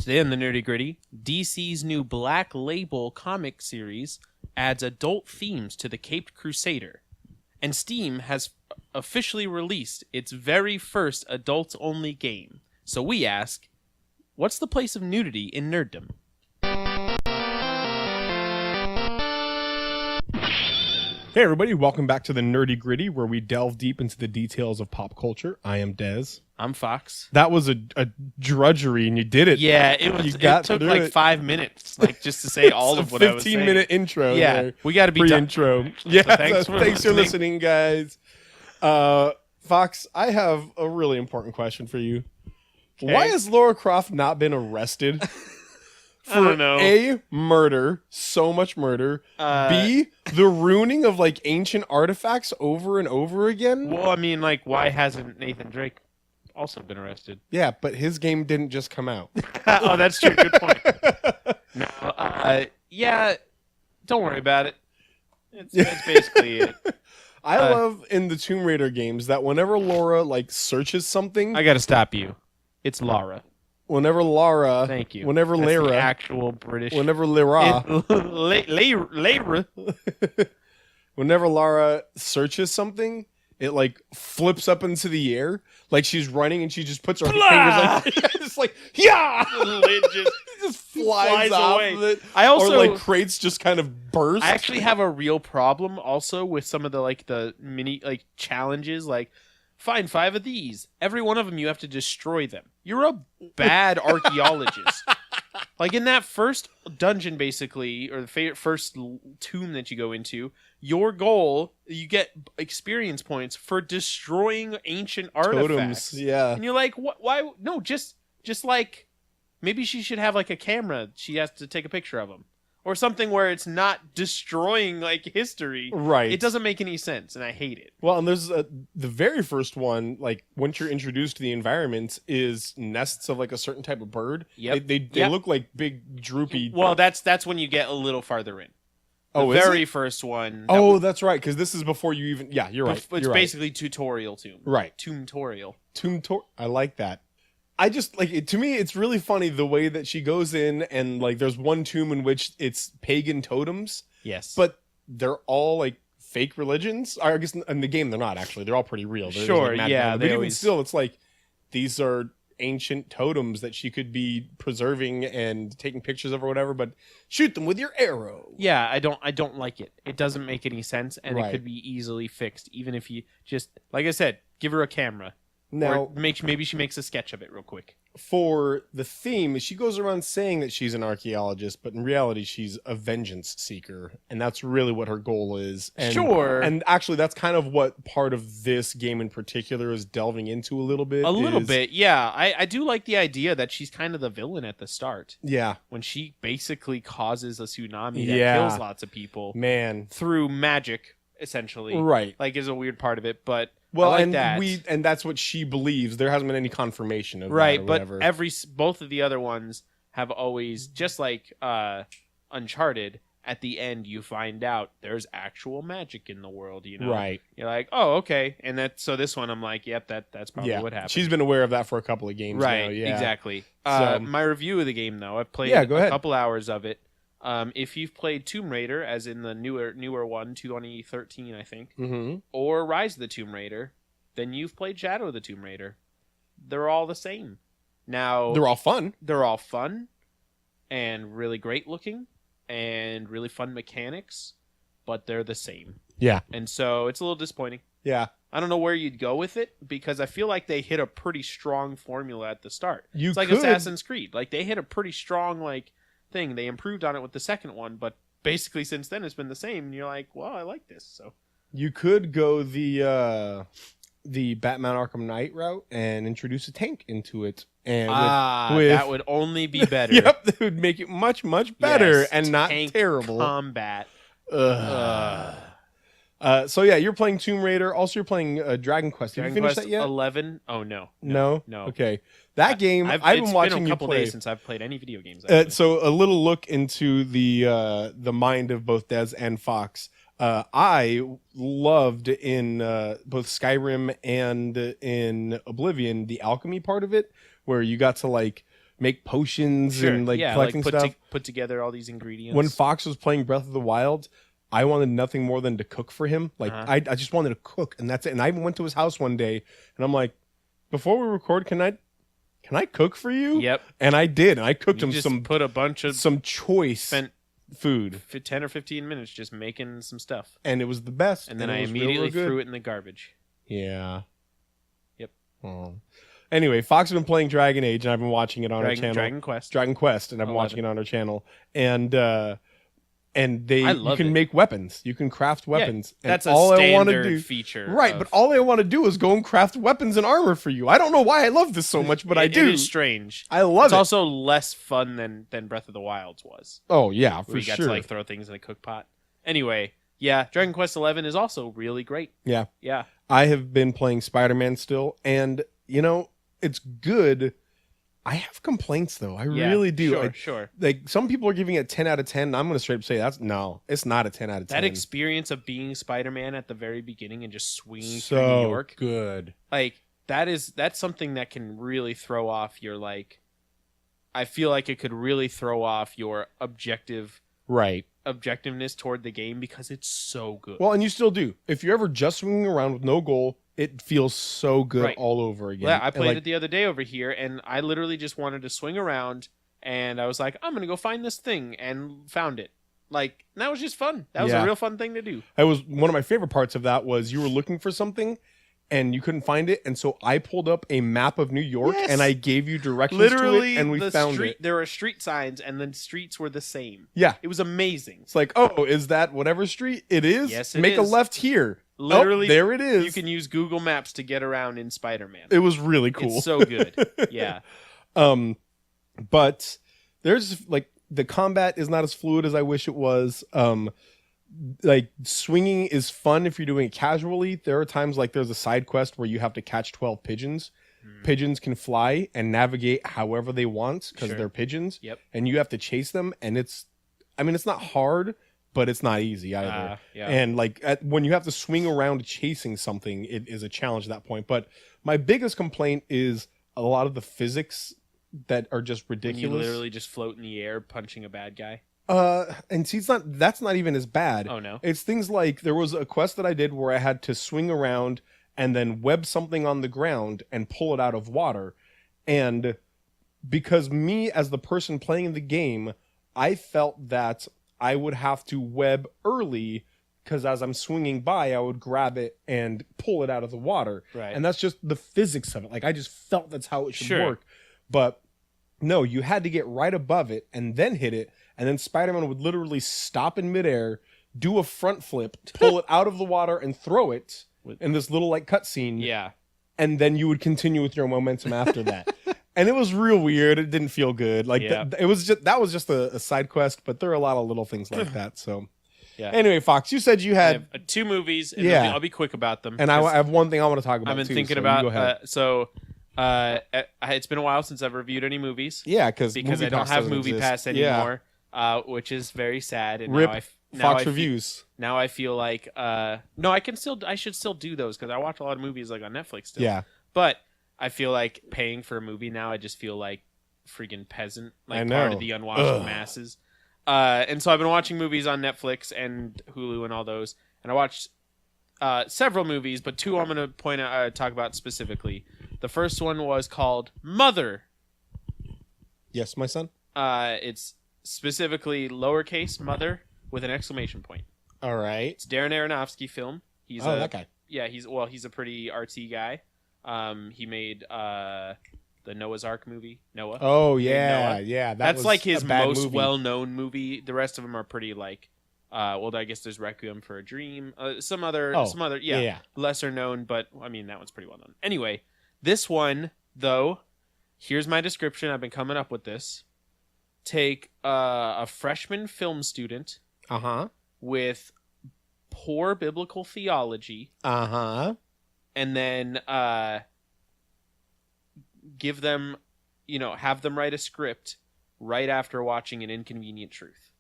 Today on the Nerdy Gritty, DC's new Black Label comic series adds adult themes to the Caped Crusader, and Steam has officially released its very first adults-only game. So we ask, what's the place of nudity in Nerddom? Hey everybody, welcome back to the Nerdy Gritty, where we delve deep into the details of pop culture. I am Dez. I'm Fox. That was a drudgery, and you did it. Yeah, it took like 5 minutes, just to say all of what I was saying. 15-minute intro. Yeah, there. we got to be pre-intro. done. Yeah, thanks for listening, guys. Fox, I have a really important question for you. Okay. Why has Lara Croft not been arrested? I don't know. A, murder, so much murder. B, the ruining of ancient artifacts over and over again. Well, I mean, why hasn't Nathan Drake also been arrested? Yeah, but his game didn't just come out. Oh, that's true. Good point. No, yeah, don't worry about it. That's basically it. I love in the Tomb Raider games that whenever Laura searches something, I got to stop you. It's Lara. whenever Lara, Thank you. Whenever That's Lara, the actual British. whenever Lara, Lara. whenever Lara searches something, it flips up into the air, like she's running, and she just puts her fingers it's yeah, The lid just flies off away. of it. I also Or crates just kind of burst. I actually have a real problem also with some of the the mini challenges, find 5 of these. Every one of them you have to destroy them. You're a bad archaeologist. In that first dungeon, basically, or the first tomb that you go into, your goal, you get experience points for destroying ancient artifacts. Totems, yeah. And you're like, why? No, just maybe she should have a camera. She has to take a picture of them. Or something where it's not destroying history. Right. It doesn't make any sense, and I hate it. Well, and there's the very first one, once you're introduced to the environment, is nests of a certain type of bird. Yep. They look like big droopy. Well, that's when you get a little farther in. The is very it? first one. That's right, because this is before you even. Yeah, you're right. It's you're basically tutorial tomb. Right. Tomb-torial. I like that. I just to me, it's really funny the way that she goes in and there's one tomb in which it's pagan totems. Yes. But they're all fake religions. I guess in the game they're not actually. They're all pretty real. They're sure. just, Yeah. but even still, it's these are ancient totems that she could be preserving and taking pictures of or whatever. But shoot them with your arrow. Yeah. I don't like it. It doesn't make any sense, and Right. it could be easily fixed, even if you just, like I said, give her a camera. Now, Or maybe she makes a sketch of it real quick. for the theme, she goes around saying that she's an archaeologist, but in reality, she's a vengeance seeker, and that's really what her goal is. And, Sure. And actually, that's kind of what part of this game in particular is delving into a little bit. A little bit, yeah. I do like the idea that she's kind of the villain at the start. Yeah. When she basically causes a tsunami that Yeah. kills lots of people Man. through magic, essentially. Right. Is a weird part of it, but Well, I like and that. and that's what she believes. There hasn't been any confirmation of right, that or but whatever. both of the other ones have always, just like Uncharted, at the end you find out there's actual magic in the world, Right. You're like, oh, okay. And so this one I'm like, yep, that's probably what happened. She's been aware of that for a couple of games right, now. Yeah. exactly. So- My review of the game, though, I've played Yeah, go ahead. a couple hours of it. If you've played Tomb Raider, as in the newer one, 2013, I think, Mm-hmm. or Rise of the Tomb Raider, then you've played Shadow of the Tomb Raider. They're all the same. Now, They're all fun. they're all fun and really great looking and really fun mechanics, but they're the same. Yeah. And so it's a little disappointing. Yeah. I don't know where you'd go with it, because I feel like they hit a pretty strong formula at the start. You It's like could- Assassin's Creed. They hit a pretty strong thing. They improved on it with the second one, but basically since then it's been the same. And you're like, well, I like this. So You could go the Batman Arkham Knight route and introduce a tank into it, and that would only be better. Yep, that would make it much better Yes, and not tank terrible. combat. So yeah, you're playing Tomb Raider. Also, you're playing Dragon Quest. Have you finished that yet? 11? Oh no. No. No. Okay, that game I've been it's watching been a you couple play. days since I've played any video games. Actually. So a little look into the mind of both Dez and Fox. I loved in both Skyrim and in Oblivion the alchemy part of it, where you got to make potions and like collecting stuff. Put together all these ingredients. When Fox was playing Breath of the Wild, I wanted nothing more than to cook for him. Like I just wanted to cook, and that's it. And I even went to his house one day, and I'm like, before we record, can I cook for you? Yep. And I did. And I cooked him put a bunch of some choice food. 10 or 15 minutes just making some stuff. And it was the best. And then I immediately threw it in the garbage. Yeah. Yep. Oh. Anyway, Fox has been playing Dragon Age, and I've been watching it on her channel. Dragon Quest, and I've been watching it on her channel. And you can make weapons. You can craft weapons. Yeah, that's and all a I want to standard do, feature. Right, but all I want to do is go and craft weapons and armor for you. I don't know why I love this so much, but I do. It is strange. I love it. It's also less fun than Breath of the Wild was. Oh, yeah, for where you got sure. to like throw things in a cook pot. Anyway, yeah, Dragon Quest XI is also really great. Yeah. Yeah. I have been playing Spider-Man still, and, it's good. I have complaints, though. I really do. Sure. Like, some people are giving it 10 out of 10, and I'm going to straight up say it's not a 10 out of 10. That experience of being Spider-Man at the very beginning and just swinging so through New York. Good. Like, that's something that can really throw off your, like, I feel like it could really throw off your objectiveness toward the game because it's so good. Well, and you still do. If you're ever just swinging around with no goal, it feels so good all over again. Yeah, I played it the other day over here, and I literally just wanted to swing around, and I was like, I'm going to go find this thing, and found it. Like, that was just fun. That was a real fun thing to do. One of my favorite parts of that was you were looking for something, and you couldn't find it, and so I pulled up a map of New York, and I gave you directions to it, and we found it. There were street signs, and the streets were the same. Yeah. It was amazing. It's like, oh, is that whatever street? It is? Yes, it Make a is. left here. Literally, there it is. You can use Google Maps to get around in Spider-Man. It was really cool. It's so good. Yeah. But there's, like, the combat is not as fluid as I wish it was. Like, swinging is fun if you're doing it casually. There are times, like, there's a side quest where you have to catch 12 pigeons. Pigeons can fly and navigate however they want because they're pigeons. Yep. And you have to chase them, and it's not hard, but it's not easy either. Yeah. And, like, when you have to swing around chasing something, it is a challenge at that point. But my biggest complaint is a lot of the physics that are just ridiculous. When you literally just float in the air punching a bad guy. And see, that's not even as bad. Oh, no? It's things like there was a quest that I did where I had to swing around and then web something on the ground and pull it out of water. And because me, as the person playing the game, I felt that I would have to web early because as I'm swinging by, I would grab it and pull it out of the water. Right. And that's just the physics of it. Like, I just felt that's how it should work. But no, you had to get right above it and then hit it. And then Spider-Man would literally stop in midair, do a front flip, pull it out of the water, and throw it in this little, like, cutscene. Yeah. And then you would continue with your momentum after that. And it was real weird. It didn't feel good. Like, that was just a side quest, but there are a lot of little things like that. So, Anyway, Fox, you said you had... I have 2 movies. And I'll be quick about them. And I have one thing I want to talk about, I've been too, thinking so about... it's been a while since I've reviewed any movies. Yeah, because I don't have Movie Pass anymore. Which is very sad. And RIP Fox reviews. Now I feel like no, I should still do those because I watch a lot of movies like on Netflix still. Yeah. But I feel like paying for a movie now, I just feel like freaking peasant, like I know. part of the unwashed masses. And so I've been watching movies on Netflix and Hulu and all those, and I watched several movies, but 2 I'm going to talk about specifically. The first one was called Mother. Yes, my son. It's specifically lowercase Mother with an exclamation point. All right. It's Darren Aronofsky film. He's that guy. Yeah, he's a pretty artsy guy. He made the Noah's Ark movie, Noah. Oh yeah, yeah. That's like his most movie. well-known movie. The rest of them are pretty like, well, I guess there's Requiem for a Dream, some other, lesser known, but I mean that one's pretty well known. Anyway, this one though, here's my description. I've been coming up with this. Take a freshman film student, with poor biblical theology, and then give them, have them write a script right after watching An Inconvenient Truth.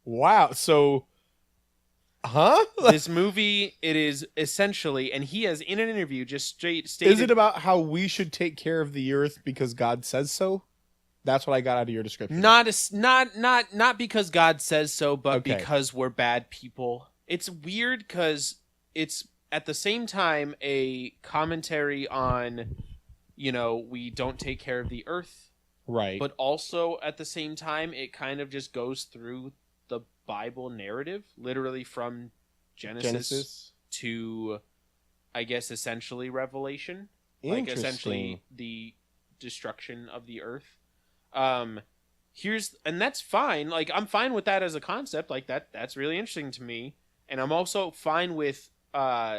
Wow. So Huh? This movie, it is essentially, and he has in an interview just straight stated. Is it about how we should take care of the earth because God says so? That's what I got out of your description. Not because God says so, but Okay. because we're bad people. It's weird because it's at the same time a commentary on, we don't take care of the earth, Right. but also at the same time it kind of just goes through the Bible narrative, literally from Genesis to, I guess, essentially Revelation, like essentially the destruction of the earth. And that's fine. Like, I'm fine with that as a concept. Like, that's really interesting to me. And I'm also fine with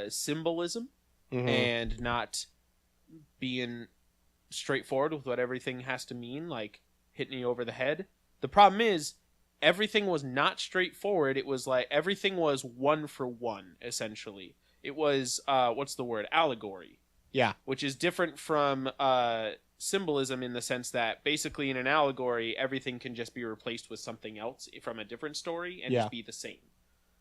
symbolism and not being straightforward with what everything has to mean, like hitting you over the head. The problem is everything was not straightforward. It was like everything was one for one, essentially. It was allegory. Yeah. Which is different from symbolism in the sense that basically in an allegory everything can just be replaced with something else from a different story and just be the same.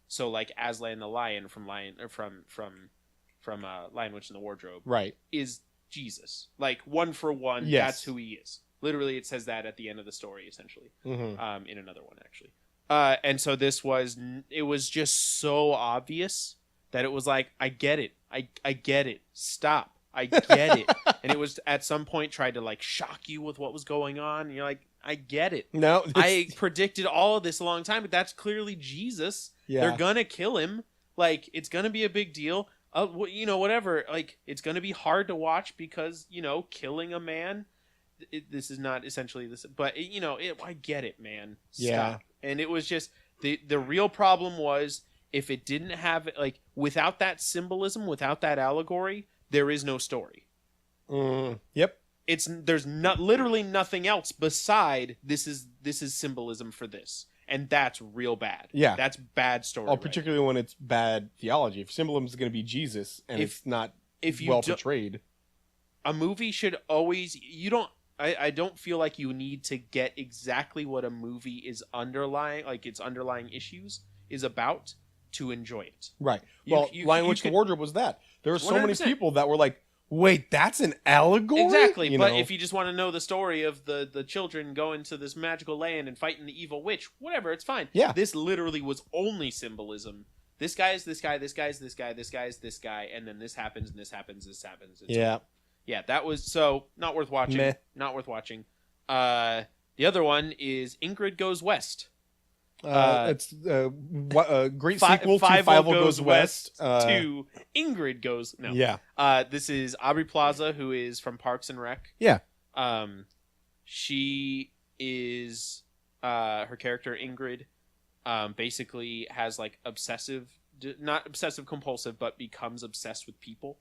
So like Aslan the lion from Lion Witch in the Wardrobe, right, is Jesus. Like one for one, that's who he is. Literally, it says that at the end of the story, essentially. In another one, actually. And so it was just so obvious that it was like, I get it. I get it. Stop. I get it. And it was at some point tried to like shock you with what was going on. And you're like, I get it. No, I predicted all of this a long time, but that's clearly Jesus. Yeah. They're gonna kill him. Like, it's gonna be a big deal. Whatever. Like, it's gonna be hard to watch because killing a man. This is not essentially this, but I get it, man. Stop. Yeah. And it was just the real problem was if it didn't have like without that symbolism, without that allegory, there is no story. Yep. There's not literally nothing else beside this is symbolism for this, and that's real bad. Yeah, that's bad story. Oh, particularly when it's bad theology. If symbolism is going to be Jesus and it's not well portrayed, a movie should always I don't feel like you need to get exactly what a movie is underlying, like its underlying issues is about to enjoy it. Right. Lion Witch the Wardrobe was that. There were so 100%. Many people that were like, wait, that's an allegory? Exactly. But if you just want to know the story of the children going to this magical land and fighting the evil witch, whatever, it's fine. Yeah. This literally was only symbolism. This guy is this guy, this guy is this guy, this guy is this guy, and then this happens, and this happens, this happens. Yeah, that was not worth watching. Meh. Not worth watching. The other one is Ingrid Goes West. It's a great sequel to Five Goes West. To Ingrid Goes... No. Yeah. This is Aubrey Plaza, who is from Parks and Rec. Yeah. She is... her character, Ingrid, basically has like not obsessive compulsive, but becomes obsessed with people.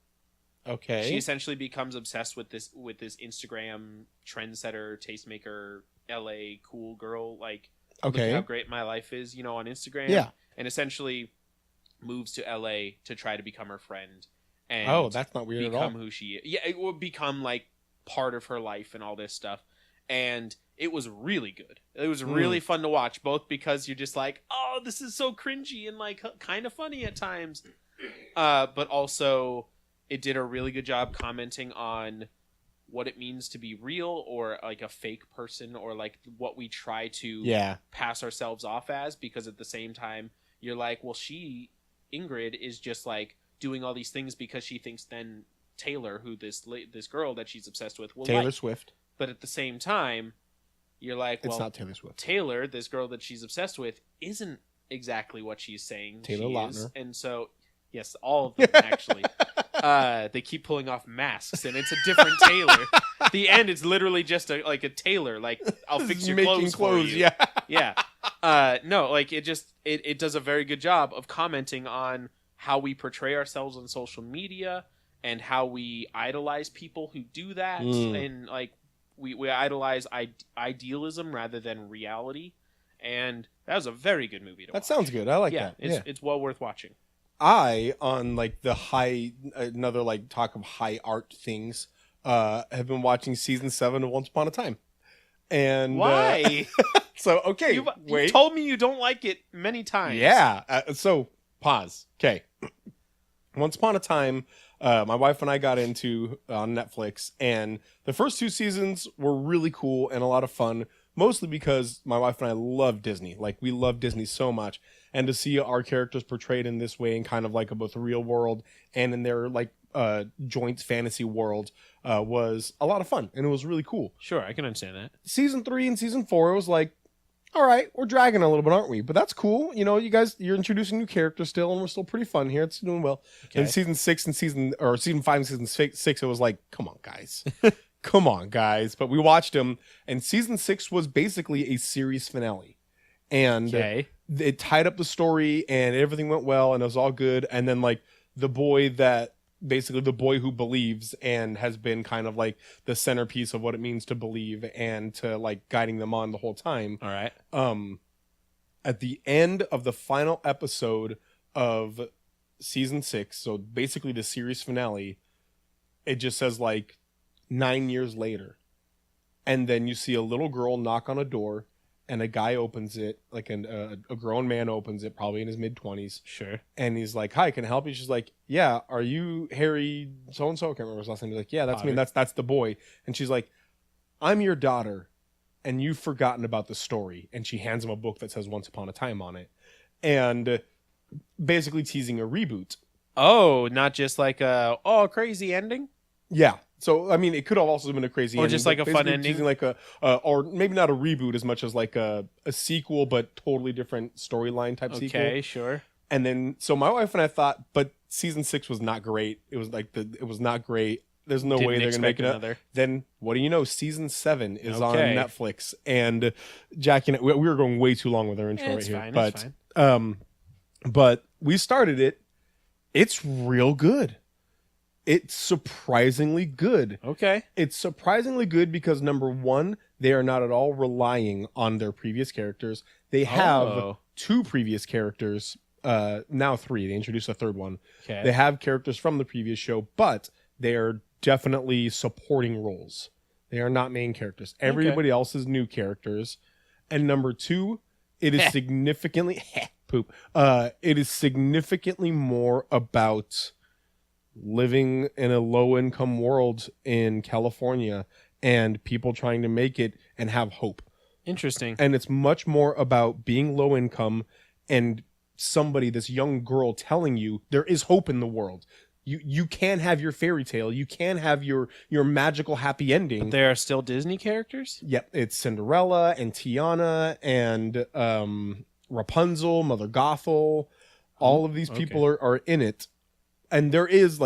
Okay. She essentially becomes obsessed with this Instagram trendsetter, tastemaker, LA cool girl, like... Okay. Look at how great my life is, on Instagram. Yeah. And essentially moves to LA to try to become her friend. And that's not weird at all. Become who she is. Yeah, it will become like part of her life and all this stuff. And it was really good. It was really fun to watch, both because you're just like, oh, this is so cringy and like kind of funny at times. But also it did a really good job commenting on what it means to be real or like a fake person or like what we try to pass ourselves off as, because at the same time you're like, well, Ingrid is just like doing all these things because she thinks then Taylor, who this girl that she's obsessed with, will Taylor Swift. But at the same time you're like, well, it's not Taylor Swift. Taylor, this girl that she's obsessed with, isn't exactly what she's saying Taylor Lautner. And so yes, all of them actually. They keep pulling off masks, and it's a different Taylor. The end, it's literally just a tailor. Like, I'll fix your clothes for you. Yeah. No, like it does a very good job of commenting on how we portray ourselves on social media and how we idolize people who do that, and like we idolize idealism rather than reality. And that was a very good movie to watch. That sounds good. I like that. It's well worth watching. On like another like talk of high art things, have been watching season 7 of Once Upon a Time. And why? So okay, you told me you don't like it many times. Yeah. So Pause. Okay. Once Upon a Time, my wife and I got into on Netflix, and the first 2 seasons were really cool and a lot of fun, mostly because my wife and I love Disney. Like, we love Disney so much, and to see our characters portrayed in this way in kind of like both the real world and in their like joint fantasy world was a lot of fun, and it was really cool. Sure, I can understand that. Season 3 and season 4, it was like, all right, we're dragging a little bit, aren't we? But that's cool. You know, you guys, you're introducing new characters still, and we're still pretty fun here. It's doing well. Okay. And season 5 and season 6, it was like, come on, guys. Come on, guys. But we watched them, and season 6 was basically a series finale. And it tied up the story, and everything went well, and it was all good. And then, like, the boy who believes and has been kind of like the centerpiece of what it means to believe and to like guiding them on the whole time. All right. At the end of the final episode of season 6, so basically the series finale, it just says like 9 years later. And then you see a little girl knock on a door, and a guy opens it, like a grown man opens it, probably in his mid-20s. Sure. And he's like, hi, can I help you? She's like, yeah, are you Harry so-and-so? I can't remember his last name. He's like, yeah, that's me. That's the boy. And she's like, I'm your daughter, and you've forgotten about the story. And she hands him a book that says Once Upon a Time on it. And basically teasing a reboot. Oh, not just like a crazy ending? Yeah. So, I mean, it could have also been a crazy ending. Or just like a fun ending? Like or maybe not a reboot as much as like a sequel, but totally different storyline type sequel. Okay, sure. And then, so my wife and I thought, but season 6 was not great. It was like, it was not great. There's no way they're going to make it another. Then, what do you know? Season 7 is on Netflix. And Jackie and I, we were going way too long with our intro right here. Fine, but, it's fine. But we started it. It's real good. It's surprisingly good. Okay. It's surprisingly good because, number one, they are not at all relying on their previous characters. They have 2 previous characters, now 3. They introduced a 3rd one. Okay. They have characters from the previous show, but they are definitely supporting roles. They are not main characters. Everybody else is new characters. And number 2, it is significantly... it is significantly more about living in a low-income world in California and people trying to make it and have hope. Interesting. And it's much more about being low income and somebody, this young girl, telling you there is hope in the world. You can have your fairy tale. You can have your magical happy ending. But there are still Disney characters? Yep. It's Cinderella and Tiana and Rapunzel, Mother Gothel. All of these people are in it. And there is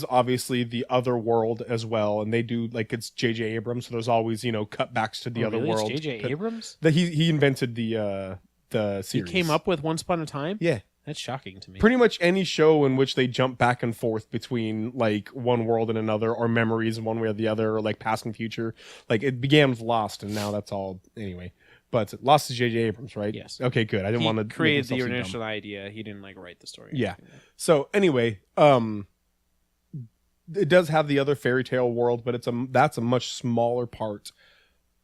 obviously the other world as well, and they do, like, it's J.J. Abrams, so there's always, cutbacks to the other world. It's J.J. Abrams? He invented the series. He came up with Once Upon a Time? Yeah. That's shocking to me. Pretty much any show in which they jump back and forth between, like, one world and another, or memories in one way or the other, or, like, past and future. Like, it began with Lost, and now that's all... Anyway. But Lost is J.J. Abrams, right? Yes. Okay, good. I didn't want to... He created the initial idea. He didn't, like, write the story. Yeah. So, anyway, it does have the other fairy tale world, but that's a much smaller part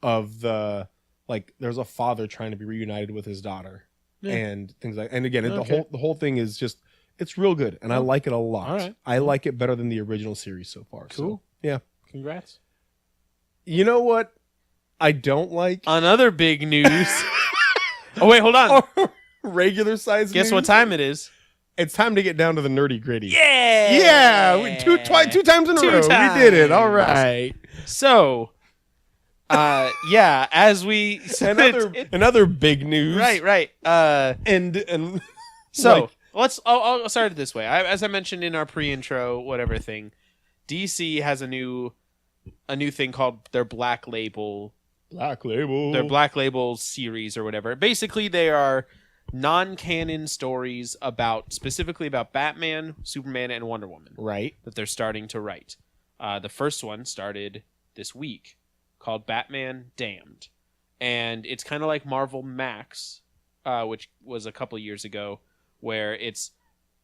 of the... Like, there's a father trying to be reunited with his daughter. Yeah. And things like... And again, the whole thing is just... It's real good, and I like it a lot. All right. I like it better than the original series so far. Cool. So, yeah. Congrats. You know what I don't like? On other big news... Oh, wait, hold on. Regular size Guess news? what time it is? It's time to get down to the nerdy gritty. Yeah! Yeah! Two times in a row. We did it. All right. So... as we said, another big news, right. And so like, I'll start it this way. As I mentioned in our pre-intro, whatever thing, DC has a new thing called their Black Label. Their Black Label series or whatever. Basically, they are non-canon stories specifically about Batman, Superman, and Wonder Woman. Right. That they're starting to write. The first one started this week, called Batman Damned. And it's kind of like Marvel Max, which was a couple years ago, where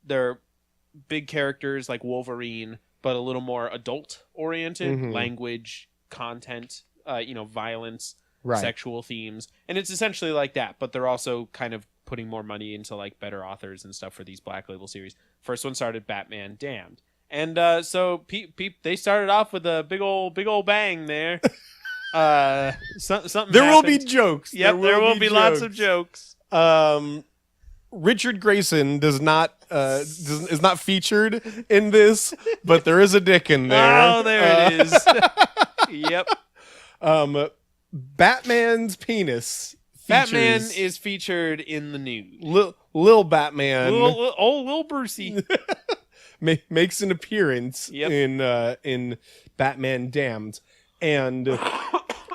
they're big characters like Wolverine, but a little more adult-oriented, language, content, violence, sexual themes. And it's essentially like that, but they're also kind of putting more money into like better authors and stuff for these Black Label series. First one started Batman Damned, and so they started off with a big old bang there. Something there will happened. be jokes. Yep, there will be lots of jokes. Richard Grayson is not featured in this, but there is a dick in there. Oh, there it is. Yep. Batman's penis. Batman is featured in the nude. Lil Batman, Lil Brucey makes an appearance Yep. in Batman Damned, and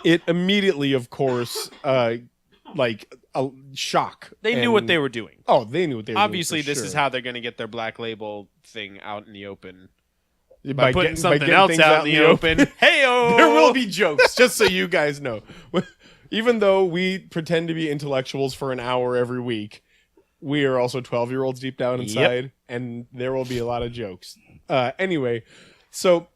it immediately, of course, like a shock. They knew what they were doing. Oh, they knew what they were Obviously, doing. this is how they're going to get their Black Label thing out in the open. By putting something else out in the open. Hey-o! There will be jokes, just so you guys know. Even though we pretend to be intellectuals for an hour every week, we are also 12-year-olds deep down inside, and there will be a lot of jokes. Anyway, so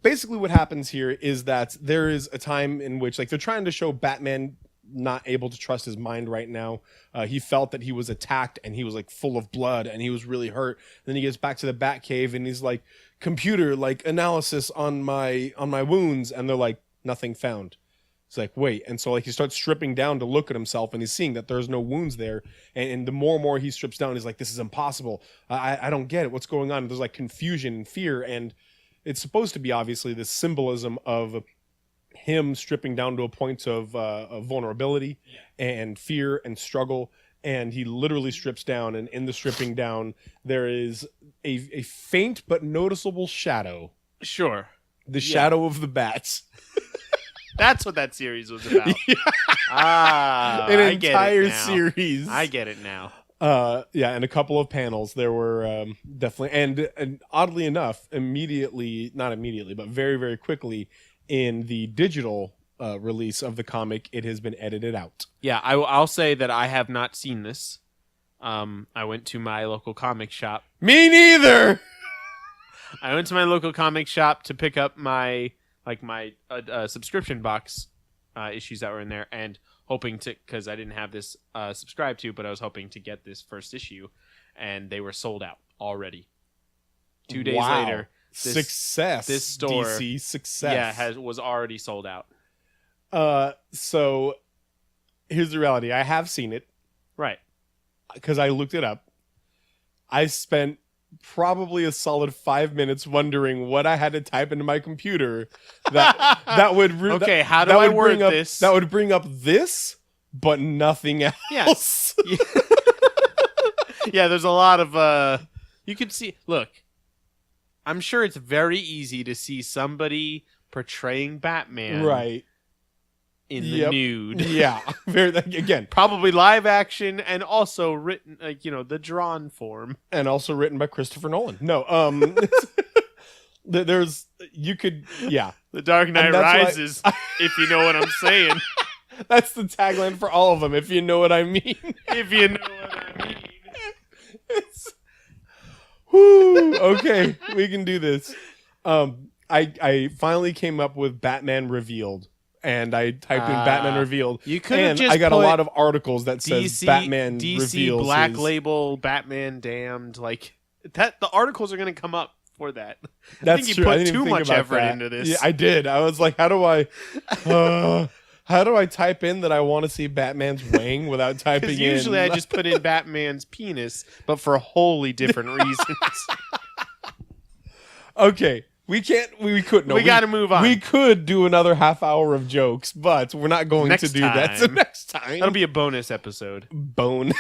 basically what happens here is that there is a time in which, like, they're trying to show Batman not able to trust his mind right now. He felt that he was attacked and he was like full of blood and he was really hurt. Then he gets back to the Batcave and he's like, computer, like analysis on my wounds, and they're like, nothing found. It's like, wait. And so like he starts stripping down to look at himself, and he's seeing that there's no wounds there. And the more and more he strips down, he's like, this is impossible. I don't get it. What's going on? And there's like confusion and fear, and it's supposed to be obviously this symbolism of him stripping down to a point of vulnerability and fear and struggle. And he literally strips down, and in the stripping down, there is a faint but noticeable shadow. Sure. The shadow of the bats. That's what that series was about. An entire series. I get it now. And a couple of panels. There were definitely, and oddly enough, not immediately, but very, very quickly in the digital release of the comic, it has been edited out. Yeah, I'll say that I have not seen this. I went to my local comic shop. Me neither. I went to my local comic shop to pick up my subscription box issues that were in there, and hoping to, because I didn't have this subscribed to, but I was hoping to get this first issue, and they were sold out already. 2 days later, this store, DC success, was already sold out. So here's the reality. I have seen it. Right. Because I looked it up. I spent probably a solid 5 minutes wondering what I had to type into my computer that would okay, how do I word this? That would bring up this, but nothing else. Yes. Yeah, there's a lot of you could see, look, I'm sure it's very easy to see somebody portraying Batman right in the nude. Yeah. Again, probably live action, and also written, the drawn form. And also written by Christopher Nolan. No, The Dark Knight Rises, if you know what I'm saying. That's the tagline for all of them, if you know what I mean. If you know what I mean. Whoo, okay, we can do this. I finally came up with Batman Revealed, and I typed in Batman Revealed. You could have just I got a lot of articles that says Batman DC reveals Black Label, Batman Damned, like that. The articles are going to come up for that. That's I think true. you I put didn't too even think much about effort that. into this. Yeah, I did. I was like, how do I type in that I want to see Batman's wang without typing in? Usually I just put in Batman's penis, but for wholly different reasons. Okay. We couldn't. We got to move on. We could do another half hour of jokes, but we're not going to do that. So next time. That'll be a bonus episode. Bone.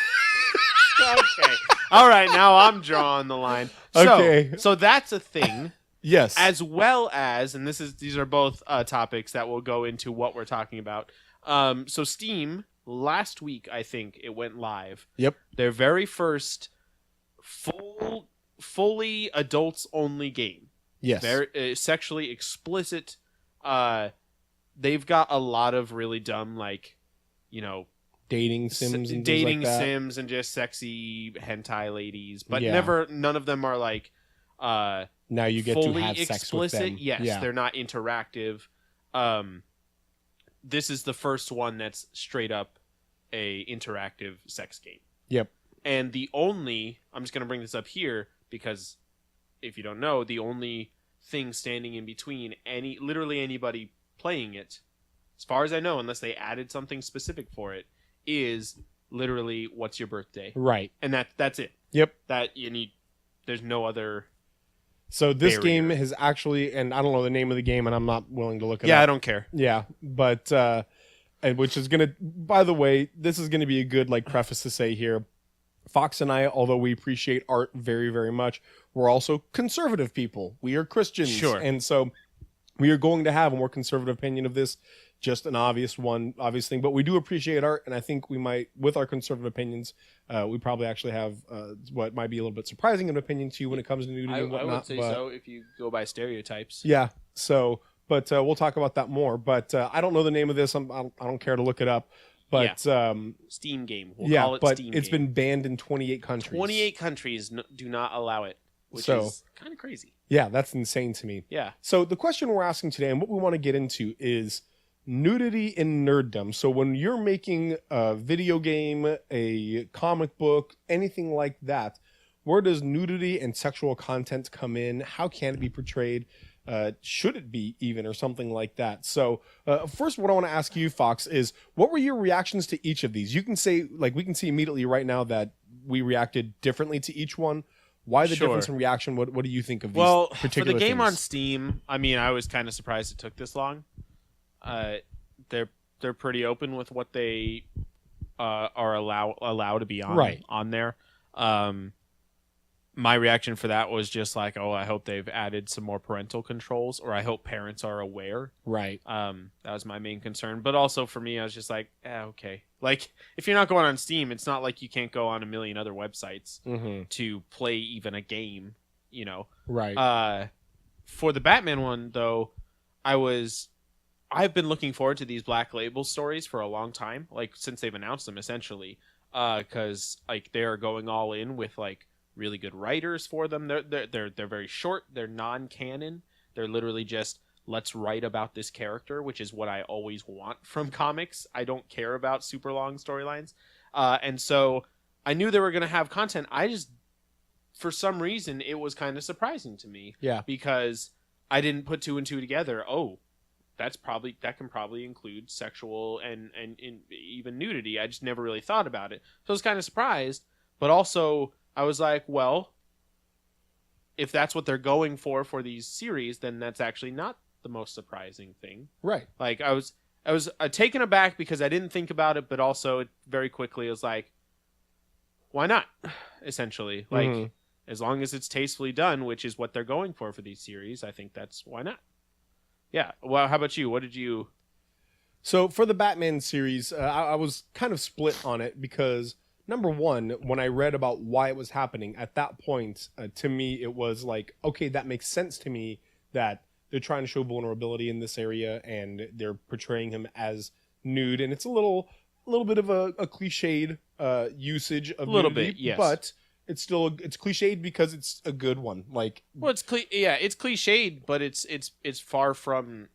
Okay. All right, now I'm drawing the line. So that's a thing. Yes. As well as, and these are both topics that will go into what we're talking about. So Steam, last week, I think it went live. Yep. Their very first fully adults only game. Yes. Very sexually explicit. They've got a lot of really dumb, dating sims and dating things like that. sims and just sexy hentai ladies, but Yeah. none of them are like now you get fully to have explicit. sex with them. Yes, yeah. They're not interactive. This is the first one that's straight up a interactive sex game. Yep. And I'm just going to bring this up here because if you don't know, the only thing standing in between literally anybody playing it, as far as I know, unless they added something specific for it, is literally what's your birthday. Right. And that's it. Yep. There's no other. So this barrier. game has actually, and I don't know the name of the game, and I'm not willing to look it up. Yeah, I don't care. Yeah, but and which is gonna. By the way, this is gonna be a good preface to say here. Fox and I, although we appreciate art very, very much, we're also conservative people. We are Christians, sure, and so we are going to have a more conservative opinion of this. Just an obvious thing, but we do appreciate art, and I think we might, with our conservative opinions, we probably actually have what might be a little bit surprising an opinion to you when it comes to nudity and whatnot. I would say so if you go by stereotypes. Yeah. So, but we'll talk about that more. But I don't know the name of this. I don't care to look it up. But Steam game. We'll call it but Steam it's game. been banned in 28 countries. 28 countries do not allow it, which is kind of crazy. Yeah, that's insane to me. Yeah. So the question we're asking today, and what we want to get into, is nudity in nerddom. So when you're making a video game, a comic book, anything like that, where does nudity and sexual content come in? How can it be portrayed? Should it be even, or something like that? So first, what I want to ask you, Fox, is what were your reactions to each of these? You can say, we can see immediately right now that we reacted differently to each one. Why the difference in reaction? What do you think of these particular for the game things? on Steam, I mean, I was kind of surprised it took this long. They're pretty open with what they are allowed to be on there. My reaction for that was just like, oh, I hope they've added some more parental controls, or I hope parents are aware. Right. That was my main concern. But also for me, I was just like, okay. Like, if you're not going on Steam, it's not like you can't go on a million other websites to play even a game, Right. For the Batman one, though, I've been looking forward to these Black Label stories for a long time, since they've announced them, essentially, because they are going all in with really good writers for them. They're very short. They're non-canon. They're literally just, let's write about this character, which is what I always want from comics. I don't care about super long storylines, and so I knew they were going to have content. I just, for some reason, it was kind of surprising to me. Yeah, because I didn't put two and two together. Oh, that can probably include sexual and even nudity. I just never really thought about it, so I was kind of surprised. But also, I was like, well, if that's what they're going for these series, then that's actually not the most surprising thing. Right. I was taken aback because I didn't think about it, but also very quickly it was like, why not? Essentially, as long as it's tastefully done, which is what they're going for these series, I think why not? Yeah. Well, how about you? What did you? So for the Batman series, I was kind of split on it because, number one, when I read about why it was happening, at that point, to me, it was like, okay, that makes sense to me that they're trying to show vulnerability in this area and they're portraying him as nude. And it's a little bit of a cliched usage of nudity, bit, yes. But it's still it's cliched because it's a good one. It's cliched, but it's far from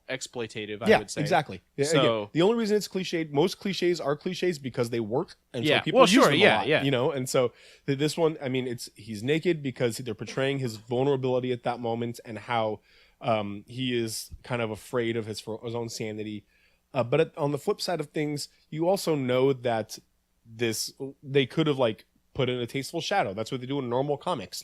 exploitative. I would say exactly. Yeah, so again, the only reason it's cliched, most cliches are cliches because they work, and so people use them a lot. And so this one, I mean, he's naked because they're portraying his vulnerability at that moment and how he is kind of afraid of his own sanity. But on the flip side of things, you also know that they could have put in a tasteful shadow. That's what they do in normal comics,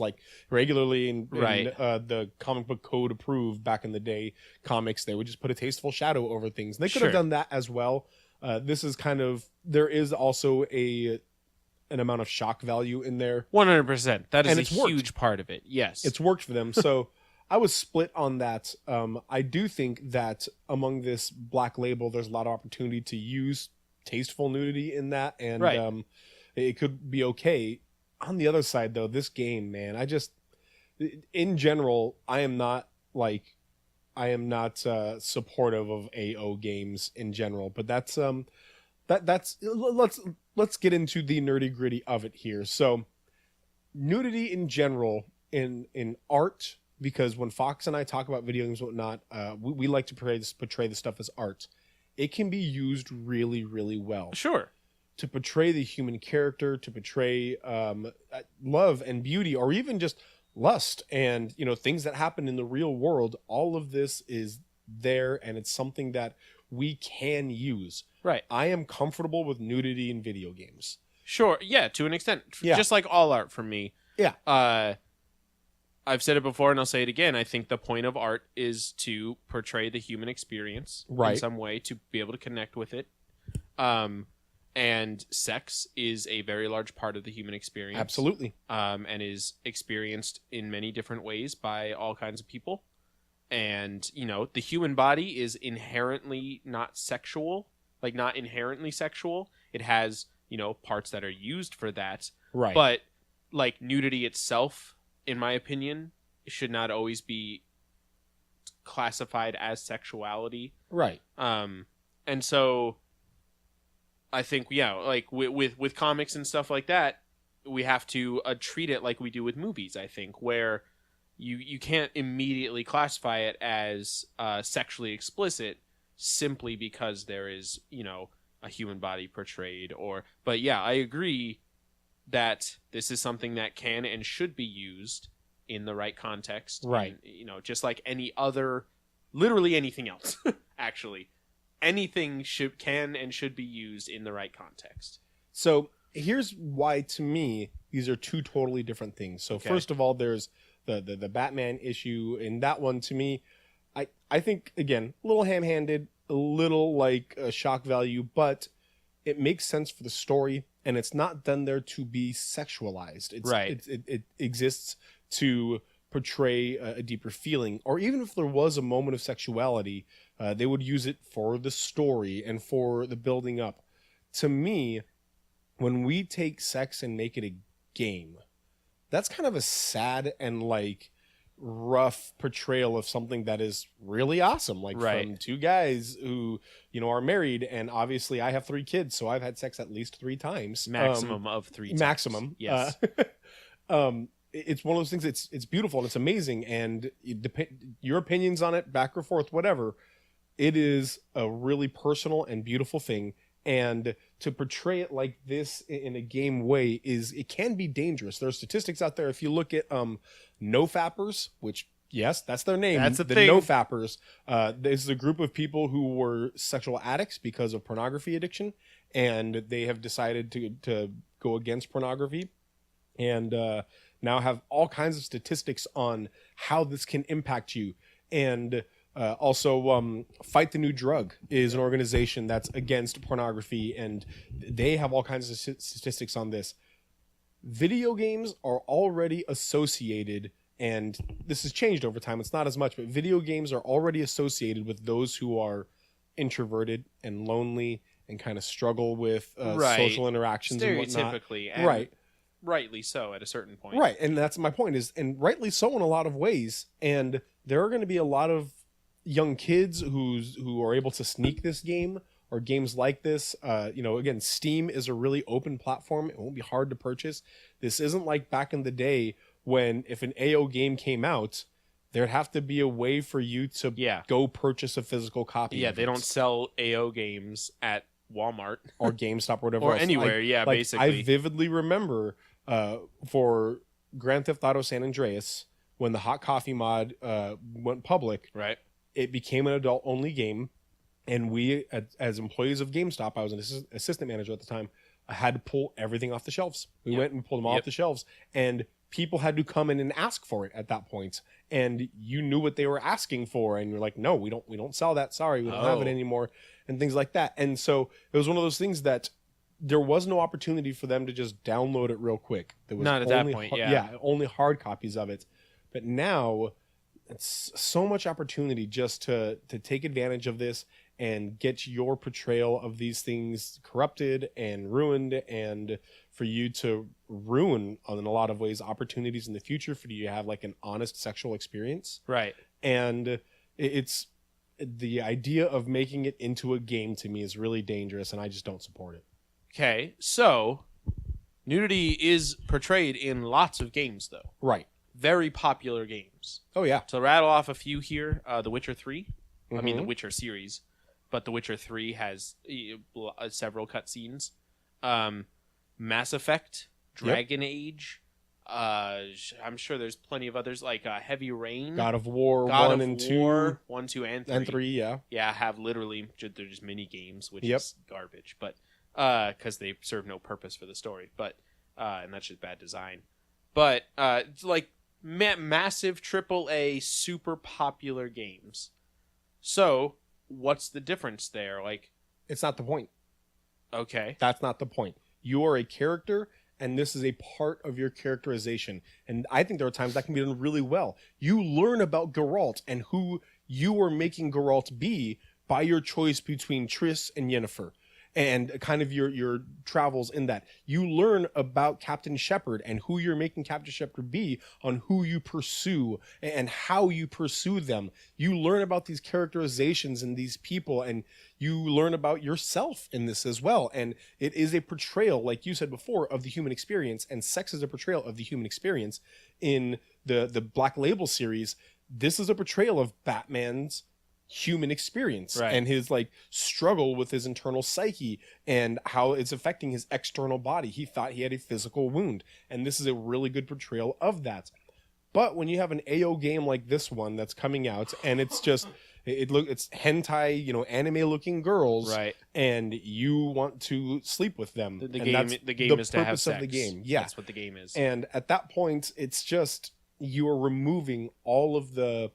regularly in the comic book code approved back in the day comics. They would just put a tasteful shadow over things. They could have done that as well. This is there is also an amount of shock value in there. 100%. That is a huge worked. Part of it. Yes, it's worked for them. So I was split on that. I do think that among this Black Label, there's a lot of opportunity to use tasteful nudity in that, and it could be okay. On the other side, though, this game, man, in general, I am not supportive of AO games in general. But that's let's get into the nerdy gritty of it here. So, nudity in general in art, because when Fox and I talk about video games and whatnot, we like to portray this stuff as art. It can be used really, really well. Sure. to portray the human character, to portray love and beauty, or even just lust and, you know, things that happen in the real world. All of this is there, and it's something that we can use. Right. I am comfortable with nudity in video games. Sure. Yeah, to an extent. Yeah. Just like all art for me. Yeah. I've said it before and I'll say it again. I think the point of art is to portray the human experience in some way, to be able to connect with it. And sex is a very large part of the human experience. Absolutely. And is experienced in many different ways by all kinds of people. And, you know, the human body is inherently not sexual, like not inherently sexual. It has, you know, parts that are used for that. Right. But like nudity itself, in my opinion, should not always be classified as sexuality. Right. And so I think, yeah, like with comics and stuff like that, we have to treat it like we do with movies, I think, where you can't immediately classify it as sexually explicit simply because there is, you know, a human body portrayed. But yeah, I agree that this is something that can and should be used in the right context. Right. And, you know, just like any other, literally anything else, actually. Anything can and should be used in the right context. So here's why, to me, these are two totally different things. So first of all, there's the Batman issue. In that one, to me, I think, again, a little ham-handed, a little like a shock value, but it makes sense for the story, and it's not done there to be sexualized. It exists to portray a deeper feeling, or even if there was a moment of sexuality, they would use it for the story and for the building up. To me, when we take sex and make it a game, that's kind of a sad and like rough portrayal of something that is really awesome, like from two guys who, you know, are married, and obviously I have 3 kids, so I've had sex at least 3 times, maximum of 3 times. Maximum, yes. It's one of those things. It's beautiful and it's amazing, and your opinions on it, back or forth, whatever. It is a really personal and beautiful thing, and to portray it like this in a game way it can be dangerous. There are statistics out there. If you look at no-fappers, which, yes, that's their name. That's the thing. No-fappers. This is a group of people who were sexual addicts because of pornography addiction, and they have decided to go against pornography, and now have all kinds of statistics on how this can impact you. And also, Fight the New Drug is an organization that's against pornography, and they have all kinds of statistics on this. Video games are already associated, and this has changed over time, it's not as much, but video games are already associated with those who are introverted and lonely and kind of struggle with social interactions and whatnot. Stereotypically, and rightly so at a certain point. Right, and that's my point, and rightly so in a lot of ways. And there are going to be a lot of young kids who are able to sneak this game or games like this. You know, again, Steam is a really open platform. It won't be hard to purchase. This isn't like back in the day when if an AO game came out, there'd have to be a way for you to go purchase a physical copy. Yeah, they don't sell AO games at Walmart or GameStop or whatever or else. anywhere. Basically. I vividly remember for Grand Theft Auto San Andreas, when the hot coffee mod went public, right? It became an adult-only game, and we, as employees of GameStop, I was an assistant manager at the time, I had to pull everything off the shelves. We went and pulled them off the shelves, and people had to come in and ask for it at that point, and you knew what they were asking for, and you're like, no, we don't sell that. Sorry, we don't have it anymore, and things like that. And so it was one of those things that there was no opportunity for them to just download it real quick. There was not at that point, only hard copies of it. But now it's so much opportunity just to take advantage of this and get your portrayal of these things corrupted and ruined, and for you to ruin, in a lot of ways, opportunities in the future for you to have like an honest sexual experience. Right. And it's the idea of making it into a game, to me, is really dangerous, and I just don't support it. Okay, so nudity is portrayed in lots of games, though. Right. Very popular games. Oh, yeah. To rattle off a few here, The Witcher 3. Mm-hmm. I mean, The Witcher series. But The Witcher 3 has several cutscenes. Mass Effect, Dragon Age. I'm sure there's plenty of others like Heavy Rain, God of War God 1 of and War, 2 1, 2, and 3. and 3, yeah. Yeah, have literally they're just mini games, which Yep. is garbage, but because they serve no purpose for the story, but and that's just bad design. But it's like massive AAA, super popular games. So what's the difference there? Like, It's not the point. okay, That's not the point. You are a character, and this is a part of your characterization. And I think there are times that can be done really well. You learn about Geralt and who you are making Geralt be by your choice between Triss and Yennefer, and kind of your travels in that. You learn about Captain Shepard and who you're making Captain Shepard be on who you pursue and how you pursue them. You learn about these characterizations and these people, and you learn about yourself in this as well. And it is a portrayal, like you said before, of the human experience, and sex is a portrayal of the human experience. In the Black Label series, this is a portrayal of Batman's human experience, right, and his like struggle with his internal psyche and how it's affecting his external body. He thought he had a physical wound, and this is a really good portrayal of that. But when you have an AO game like this one that's coming out, and it's just it's hentai, anime looking girls, right, and you want to sleep with them. The And game that's is to have purpose sex. of the game. Yeah, that's what the game is. and at that point, it's just you are removing all of the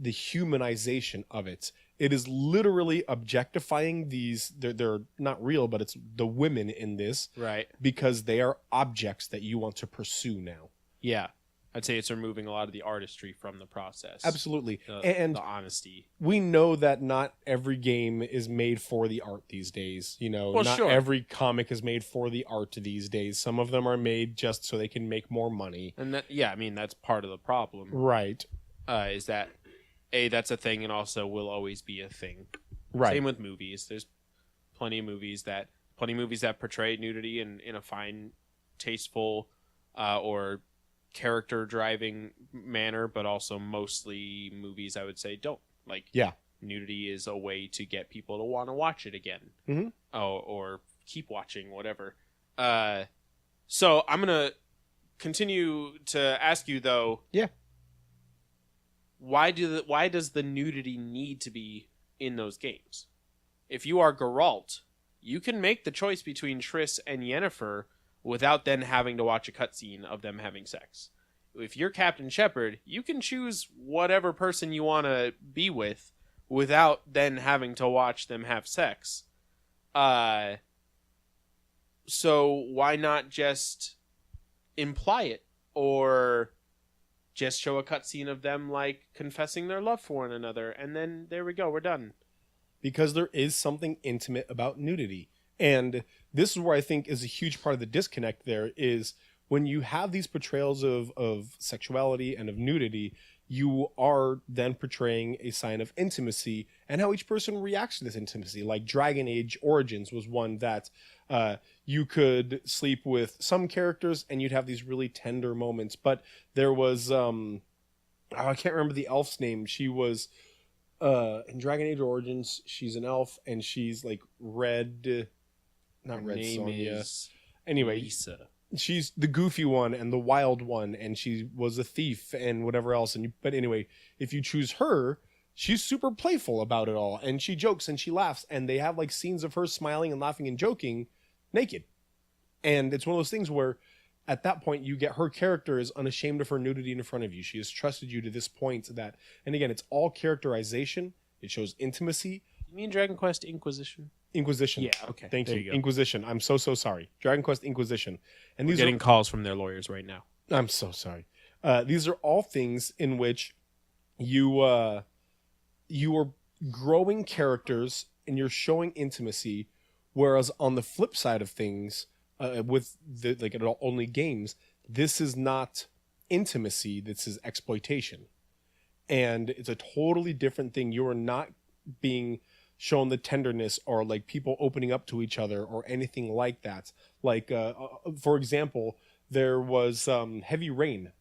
humanization of it. It is literally objectifying these. They're not real, but it's the women in this, right? Because they are objects that you want to pursue now. Yeah, I'd say it's removing a lot of the artistry from the process. Absolutely, and the honesty. We know that not every game is made for the art these days. Not sure. every comic is made for the art these days. Some of them are made just so they can make more money. And that's part of the problem, right? Is that that's a thing, and also will always be a thing. Right. Same with movies. There's plenty of movies that portray nudity in a fine, tasteful, or character driving manner, but also mostly movies I would say don't. Like, yeah, nudity is a way to get people to want to watch it again, mm-hmm. or keep watching, whatever. So I'm gonna continue to ask you though. Yeah. Why does the nudity need to be in those games? If you are Geralt, you can make the choice between Triss and Yennefer without then having to watch a cutscene of them having sex. If you're Captain Shepard, you can choose whatever person you want to be with without then having to watch them have sex. So why not just imply it, or just show a cutscene of them like confessing their love for one another, and then there we go, we're done. Because there is something intimate about nudity. And this is where I think is a huge part of the disconnect there, is when you have these portrayals of sexuality and of nudity, you are then portraying a sign of intimacy and how each person reacts to this intimacy. Like Dragon Age Origins was one that you could sleep with some characters and you'd have these really tender moments. But there was, I can't remember the elf's name. She was, in Dragon Age Origins, she's an elf and she's like red, not Her Red name Sonja. is Anyway, Lisa. she's the goofy one and the wild one, and she was a thief and whatever else. But anyway, if you choose her, she's super playful about it all, and she jokes and she laughs, and they have like scenes of her smiling and laughing and joking naked. And it's one of those things where at that point you get her character is unashamed of her nudity in front of you. She has trusted you to this point that, and again, it's all characterization. It shows intimacy. You mean Dragon Quest Inquisition? Inquisition. Yeah, okay. Thank There you. you go. Inquisition. I'm so sorry. Dragon Quest Inquisition. And these Getting calls from their lawyers right now. I'm so sorry. These are all things in which you are growing characters and you're showing intimacy, whereas on the flip side of things, with the like only games, this is not intimacy. This is exploitation, and it's a totally different thing. You are not being shown the tenderness or like people opening up to each other or anything like that. Like, for example, there was Heavy Rain.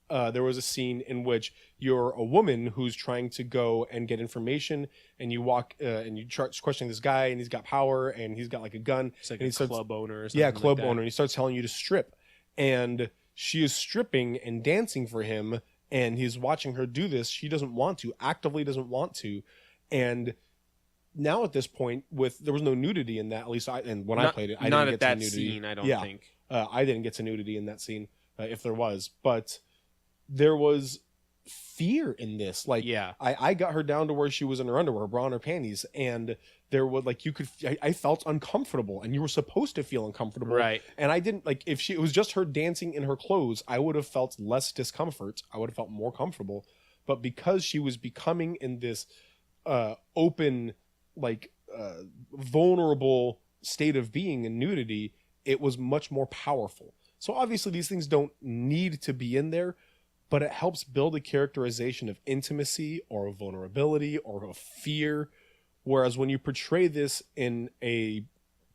there was a scene in which you're a woman who's trying to go and get information, and you walk and you start questioning this guy, and he's got power, and he's got like a gun. It's like and a he starts, club owner or something. yeah, club like that. owner, and he starts telling you to strip, and she is stripping and dancing for him, and he's watching her do this. She doesn't want to, actively doesn't want to, and now at this point, there was no nudity in that. At least when I played it, I not didn't at get that to nudity. scene. I don't Yeah. think. I didn't get to nudity in that scene, if there was, but there was fear in this. Like, Yeah. I got her down to where she was in her underwear, bra, and her panties, and there was like I felt uncomfortable, and you were supposed to feel uncomfortable, Right. And I didn't like if it was just her dancing in her clothes, I would have felt less discomfort. I would have felt more comfortable, but because she was becoming in this open, like vulnerable state of being in nudity, it was much more powerful. So obviously these things don't need to be in there, but it helps build a characterization of intimacy or of vulnerability or of fear. Whereas when you portray this in a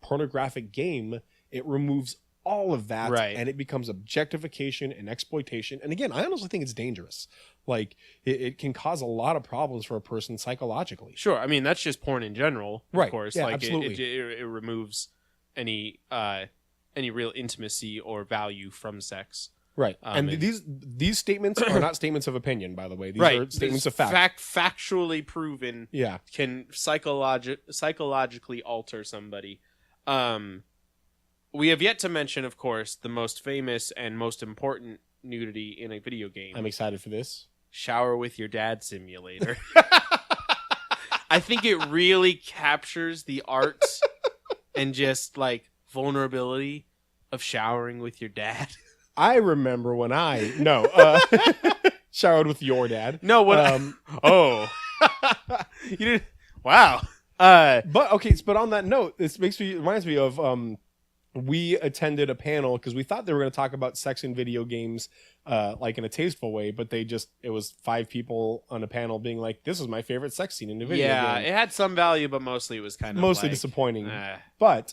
pornographic game, it removes all of that, right. And it becomes objectification and exploitation. And again, I honestly think it's dangerous. Like it can cause a lot of problems for a person psychologically. Sure. I mean, that's just porn in general, of Right. course. Yeah, like absolutely. it removes any real intimacy or value from sex. Right. And and- these statements are not statements of opinion, by the way. These right. are statements of This fact. Factually proven. Yeah. Can psychologically alter somebody. We have yet to mention, of course, the most famous and most important nudity in a video game. I'm excited for this. Shower with your dad simulator. I think it really captures the art and just like vulnerability of showering with your dad. I remember when showered with your dad. No, what? Oh, you did. Wow. But on that note, this reminds me of we attended a panel because we thought they were going to talk about sex in video games, like in a tasteful way, but it was 5 people on a panel being like, "This is my favorite sex scene in a video game." Yeah, it had some value, but mostly it was kind of mostly like, disappointing. But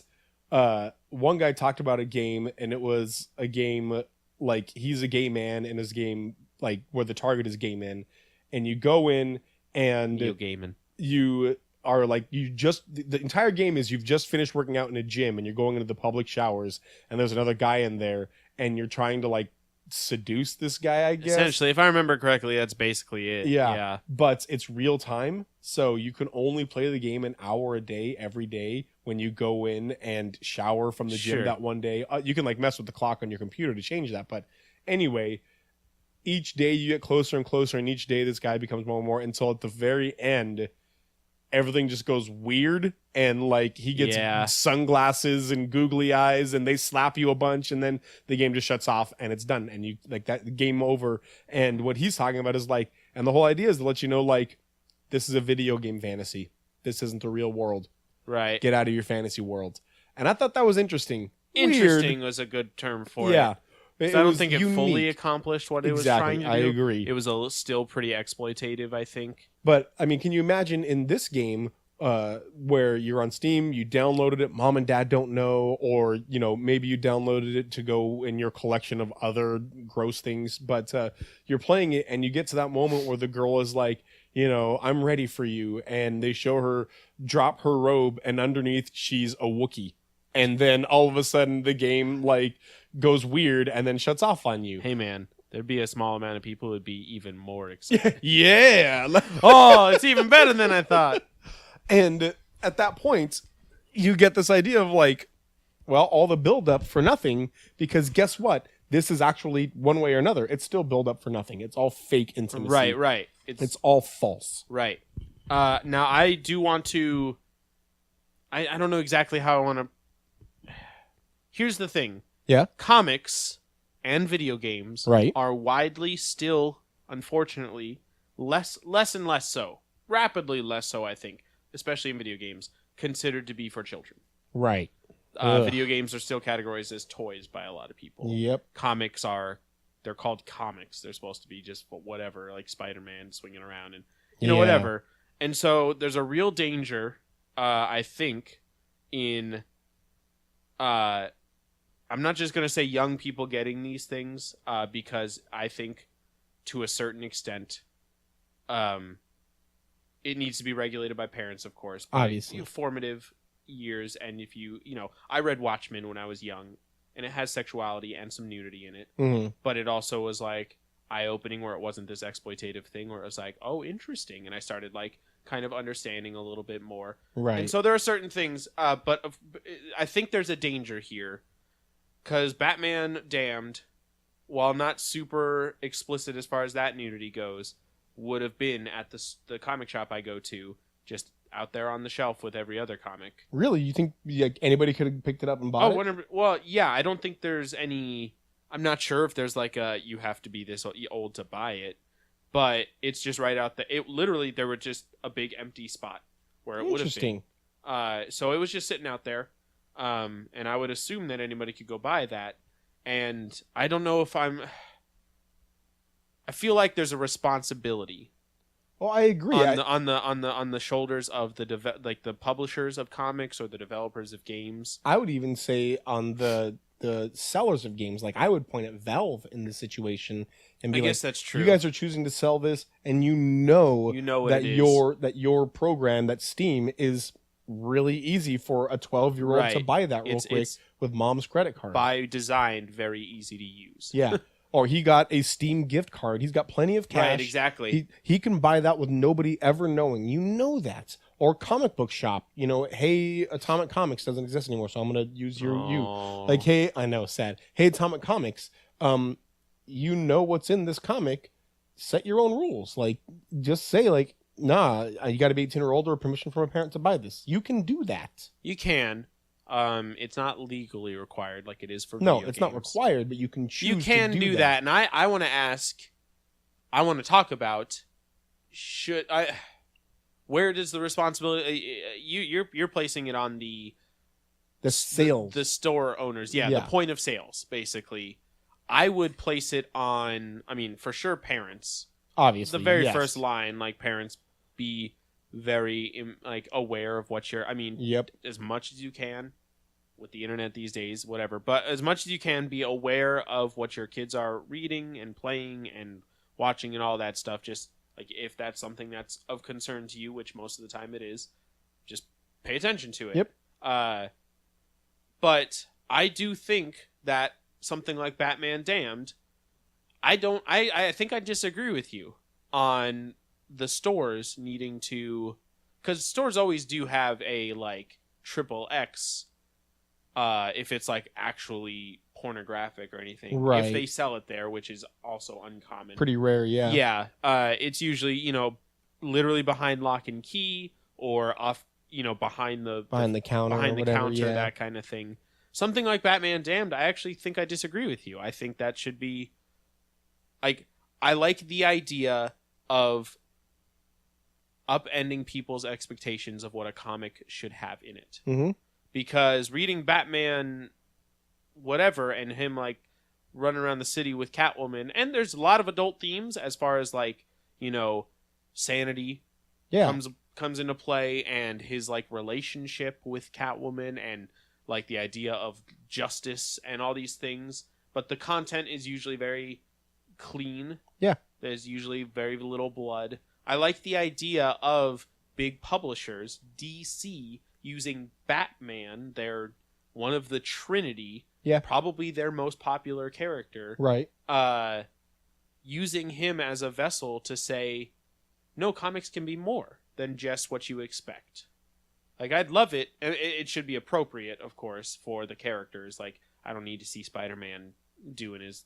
one guy talked about a game, and it was a game like he's a gay man in his game, like where the target is gay men, and you go in and video gaming. You are like the entire game is you've just finished working out in a gym and you're going into the public showers and there's another guy in there and you're trying to like seduce this guy, I guess. Essentially, if I remember correctly, that's basically it. Yeah. But it's real time, so you can only play the game an hour a day every day when you go in and shower from the gym that one day. You can like mess with the clock on your computer to change that, but anyway, each day you get closer and closer, and each day this guy becomes more and more until at the very end everything just goes weird, and like he gets sunglasses and googly eyes, and they slap you a bunch, and then the game just shuts off and it's done, and you like that game over. And what he's talking about is like, and the whole idea is to let you know like this is a video game fantasy. This isn't the real world. Right. Get out of your fantasy world. And I thought that was interesting. Interesting Weird. Was a good term for it. Yeah. I don't think it fully accomplished what it was trying to do. I agree. It was still pretty exploitative, I think. But, I mean, can you imagine in this game where you're on Steam, you downloaded it, mom and dad don't know, or, maybe you downloaded it to go in your collection of other gross things, but you're playing it and you get to that moment where the girl is like, I'm ready for you, and they show her drop her robe, and underneath she's a Wookiee. And then all of a sudden the game, like, goes weird and then shuts off on you. Hey man, there'd be a small amount of people who'd be even more excited. Yeah. Oh, it's even better than I thought. And at that point, you get this idea of like, well, all the build up for nothing, because guess what? This is actually one way or another. It's still build up for nothing. It's all fake intimacy. Right. It's all false. Right. Now I do want to. I don't know exactly how I want to. Here's the thing. Yeah. Comics and video games are widely still, unfortunately, less and less so, rapidly less so, I think, especially in video games, considered to be for children. Right. Video games are still categorized as toys by a lot of people. Yep. Comics they're called comics. They're supposed to be just whatever, like Spider-Man swinging around and, whatever. And so there's a real danger, I think, in... I'm not just going to say young people getting these things, because I think to a certain extent. It needs to be regulated by parents, of course. Obviously. Formative years, and if I read Watchmen when I was young, and it has sexuality and some nudity in it, but it also was like eye-opening where it wasn't this exploitative thing where it was like, oh, interesting, and I started like kind of understanding a little bit more. Right. And so there are certain things, but I think there's a danger here, because Batman Damned, while not super explicit as far as that nudity goes, would have been at the comic shop I go to, just out there on the shelf with every other comic. Really? You think anybody could have picked it up and bought it? Well, yeah, I don't think there's any... I'm not sure if there's like you have to be this old to buy it, but it's just right out there. It literally, there was just a big empty spot where it would have been. So it was just sitting out there, and I would assume that anybody could go buy that. And I don't know if I feel like there's a responsibility. Well, I agree. On the shoulders of the publishers of comics or the developers of games. I would even say on the sellers of games. Like, I would point at Valve in this situation and be I guess that's true. You guys are choosing to sell this, and you know that your program, that Steam, is really easy for a 12-year-old to buy that real quick with mom's credit card. By design, very easy to use. Yeah. Or he got a Steam gift card. He's got plenty of cash. Right, exactly. He can buy that with nobody ever knowing. You know that. Or comic book shop. Hey, Atomic Comics doesn't exist anymore, so I'm going to use you. Like, hey, I know, sad. Hey, Atomic Comics, you know what's in this comic. Set your own rules. Like, just say, like, nah, you got to be 18 or older or permission from a parent to buy this. You can do that. You can. It's not legally required like it is for video games. It's not required, but you can choose You can to do that. And I want to talk about, where does the responsibility, you're placing it on the sales, the store owners. Yeah, the point of sales, basically. I would place it on, for sure, parents. Obviously, the very first line, like, parents be very aware of what you're, as much as you can with the internet these days, whatever, but as much as you can, be aware of what your kids are reading and playing and watching and all that stuff. Just like, if that's something that's of concern to you, which most of the time it is, just pay attention to it. Yep. But I do think that something like Batman Damned, I think I disagree with you on the stores needing to, because stores always do have a like XXX if it's like actually pornographic or anything, right? If they sell it there, which is also uncommon, pretty rare. Yeah. It's usually literally behind lock and key or off behind the counter, that kind of thing. Something like Batman Damned, I actually think I disagree with you. I think that should be, like, I like the idea of upending people's expectations of what a comic should have in it. Mm-hmm. Because reading Batman whatever and him like running around the city with Catwoman, and there's a lot of adult themes as far as like, sanity comes into play, and his like relationship with Catwoman, and like the idea of justice and all these things. But the content is usually very clean. Yeah. There's usually very little blood. I like the idea of big publishers, DC, using Batman, their one of the Trinity, probably their most popular character, right? Using him as a vessel to say, no, comics can be more than just what you expect. Like, I'd love it. It should be appropriate, of course, for the characters. Like, I don't need to see Spider-Man doing his,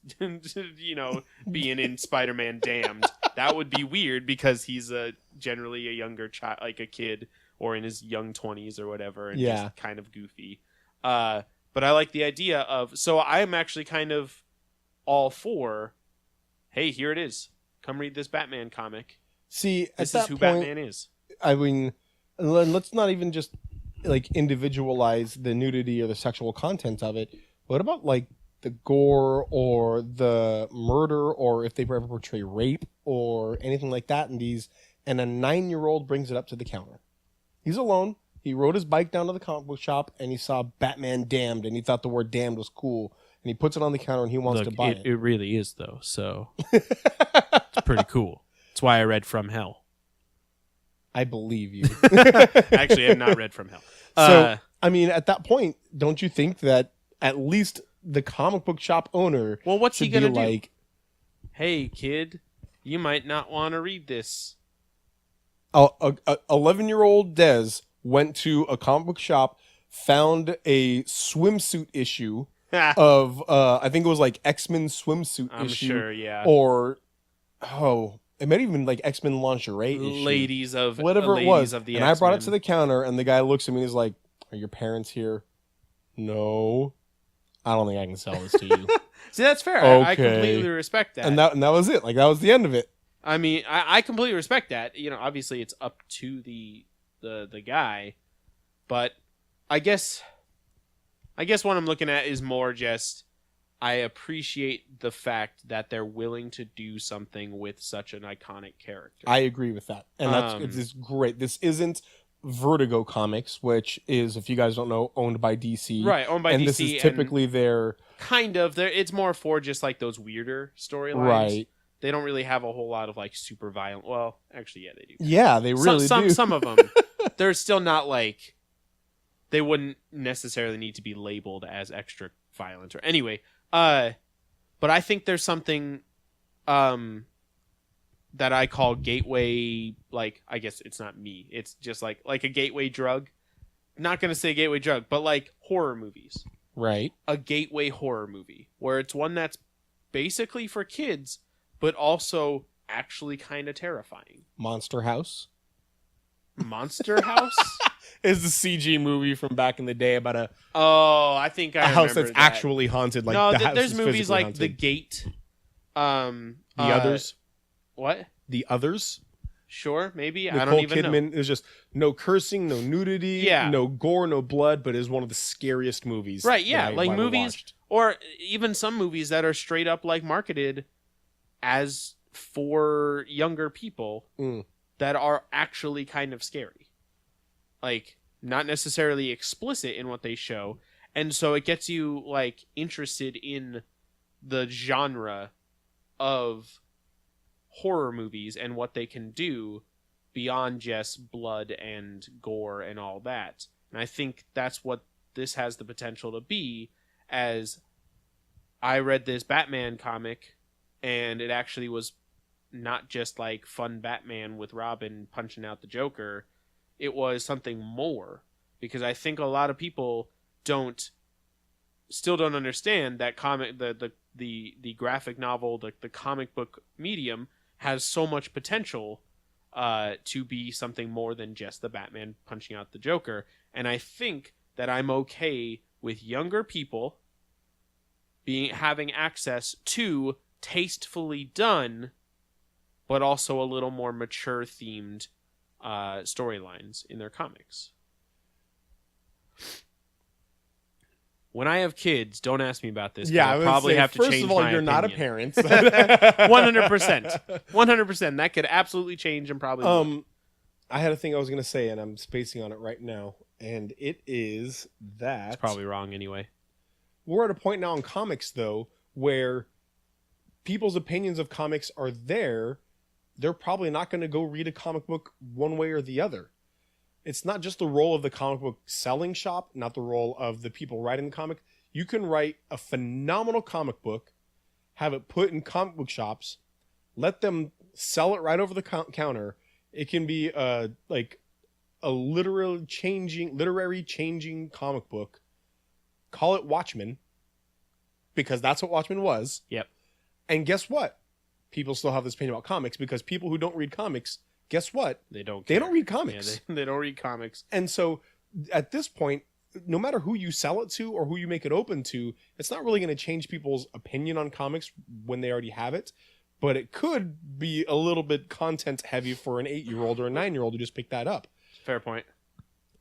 being in Spider-Man Damned. That would be weird because he's generally a younger child, like a kid, or in his young 20s or whatever, and just kind of goofy. But I like the idea of, so I'm actually kind of all for, hey, here it is. Come read this Batman comic. See, this is who Batman is. I mean, let's not even just like individualize the nudity or the sexual content of it. What about like the gore or the murder, or if they ever portray rape or anything like that in these, and a 9-year-old brings it up to the counter. He's alone. He rode his bike down to the comic book shop and he saw Batman Damned, and he thought the word damned was cool. and he puts it on the counter and he wants to buy it. It really is, though, so it's pretty cool. That's why I read From Hell. I believe you. Actually, I have not read From Hell. So, I mean, at that point, don't you think that at least the comic book shop owner what's he should gonna be do? like, hey, kid, you might not want to read this. a 11-year-old Dez went to a comic book shop, found a swimsuit issue of, I think it was like X-Men swimsuit I'm issue. sure, yeah. Or, it might even like X-Men lingerie issue. Ladies of whatever it was. Of the and X-Men. I brought it to the counter, and the guy looks at me and he's like, "Are your parents here?" "No." "I don't think I can sell this to you." See, that's fair. Okay. I completely respect that. And that was it. Like, that was the end of it. I mean, I completely respect that. You know, obviously it's up to the guy, but I guess what I'm looking at is more just I appreciate the fact that they're willing to do something with such an iconic character. I agree with that. And it's great. This isn't Vertigo Comics, which is, if you guys don't know, owned by DC. Right, owned by DC. And this is typically their... Kind of. It's more for just like those weirder storylines. Right. They don't really have a whole lot of like super violent... Well, actually, yeah, they do. Yeah, they really do. Some of them. They're still not like... They wouldn't necessarily need to be labeled as extra violent. Or anyway, but I think there's something... that I call gateway, like, I guess it's not me. It's just like a gateway drug. Not going to say gateway drug, but like horror movies. Right. A gateway horror movie where it's one that's basically for kids, but also actually kind of terrifying. Monster House. Monster House? Is the CG movie from back in the day about a I think I house that's that. actually haunted. Like, no, the house there's is movies physically like haunted. The Gate. The Others. What? The Others. Sure, maybe. Nicole I don't even Kidman know. is just no cursing, no nudity, no gore, no blood, but is one of the scariest movies. Right, yeah. that Like I've ever movies, watched. or even some movies that are straight up like marketed as for younger people that are actually kind of scary. Like, not necessarily explicit in what they show. And so it gets you, like, interested in the genre of horror movies and what they can do beyond just blood and gore and all that. And I think that's what this has the potential to be, as I read this Batman comic and it actually was not just like fun Batman with Robin punching out the Joker. It was something more, because I think a lot of people still don't understand that the graphic novel, the comic book medium has so much potential to be something more than just the Batman punching out the Joker. And I think that I'm okay with younger people having access to tastefully done, but also a little more mature themed storylines in their comics. When I have kids, don't ask me about this. Yeah, I'll probably have to change my First of all, you're not a opinion. parent. 100%. 100%. That could absolutely change and probably will. I had a thing I was going to say, and I'm spacing on it right now, and it is that... It's probably wrong anyway. We're at a point now in comics, though, where people's opinions of comics are there. They're probably not going to go read a comic book one way or the other. It's not just the role of the comic book selling shop, not the role of the people writing the comic. You can write a phenomenal comic book, have it put in comic book shops, let them sell it right over the counter. It can be like a literary changing comic book. Call it Watchmen, because that's what Watchmen was. Yep. And guess what? People still have this opinion about comics, because people who don't read comics, guess what? They don't read comics. Yeah, they don't read comics. And so at this point, no matter who you sell it to or who you make it open to, it's not really going to change people's opinion on comics when they already have it. But it could be a little bit content heavy for an 8-year-old or a 9-year-old to just pick that up. Fair point.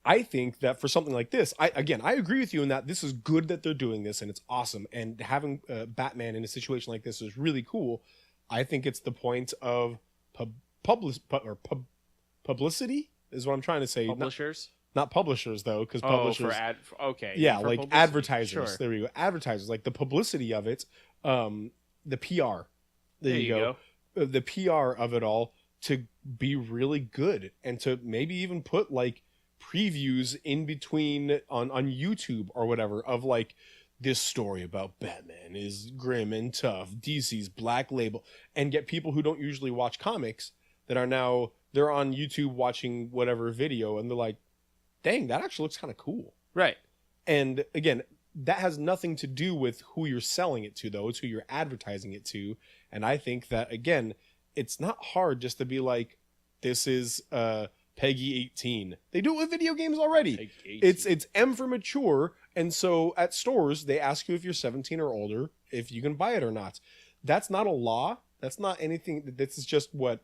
I think that for something like this, I agree with you in that this is good that they're doing this and it's awesome. And having Batman in a situation like this is really cool. I think it's the point of publicity is what I'm trying to say. Publishers? Not publishers though, because Oh, publishers. okay. Yeah, for like publicity. advertisers. Sure. There we go. Advertisers, like the publicity of it, the PR. There you go. The PR of it all to be really good and to maybe even put like previews in between on YouTube or whatever of like this story about Batman is grim and tough, DC's Black Label, and get people who don't usually watch comics that are now they're on YouTube watching whatever video and they're like, dang, that actually looks kind of cool. Right. And again, that has nothing to do with who you're selling it to, though. It's who you're advertising it to. And I think that, again, it's not hard just to be like, this is Peggy 18. They do it with video games already. It's M for mature. And so at stores, they ask you if you're 17 or older, if you can buy it or not. That's not a law. That's not anything. This is just what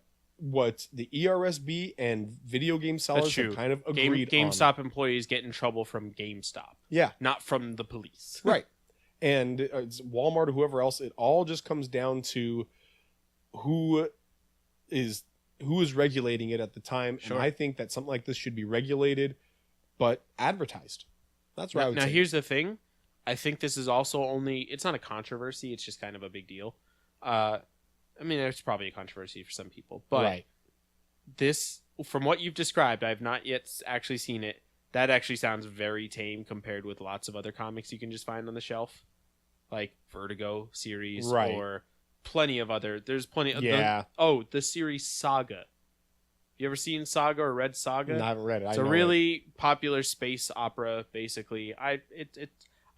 the ERSB and video game sellers have kind of agreed on. GameStop employees get in trouble from GameStop. Yeah. Not from the police. Right. And it's Walmart or whoever else, it all just comes down to who is regulating it at the time. Sure. And I think that something like this should be regulated, but advertised. That's right. Now, here's the thing. I think this is also it's not a controversy. It's just kind of a big deal. I mean, it's probably a controversy for some people, but this, from what you've described, I've not yet actually seen it. That actually sounds very tame compared with lots of other comics you can just find on the shelf, like Vertigo series or plenty of other. There's plenty of the series Saga. You ever seen Saga or read Saga? No, I haven't read it. It's a really popular space opera, basically. I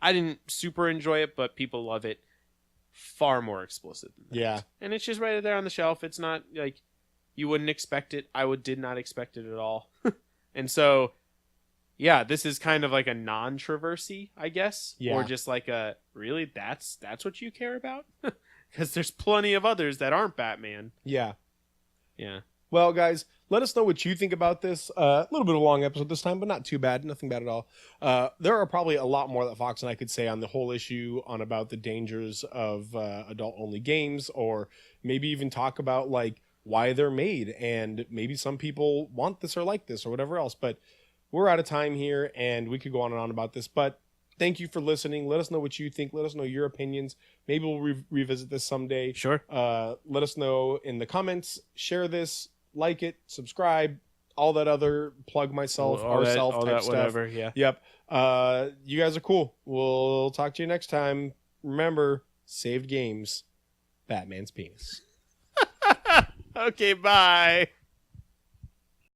didn't super enjoy it, but people love it. Far more explicit than that. Yeah. And it's just right there on the shelf. It's not like you wouldn't expect it. I did not expect it at all. And so, yeah, this is kind of like a non-traversy, I guess. Yeah. Or just like a, really, that's what you care about? Because there's plenty of others that aren't Batman. Yeah. Yeah. Well, guys, let us know what you think about this. A little bit of a long episode this time, but not too bad. Nothing bad at all. There are probably a lot more that Fox and I could say on the whole issue on about the dangers of adult-only games, or maybe even talk about like why they're made, and maybe some people want this or like this or whatever else. But we're out of time here, and we could go on and on about this. But thank you for listening. Let us know what you think. Let us know your opinions. Maybe we'll revisit this someday. Sure. Let us know in the comments. Share this. Like it, subscribe, all that other plug myself, ourself type stuff. Whatever, yeah. Yep. You guys are cool. We'll talk to you next time. Remember, saved games, Batman's penis. Okay, bye.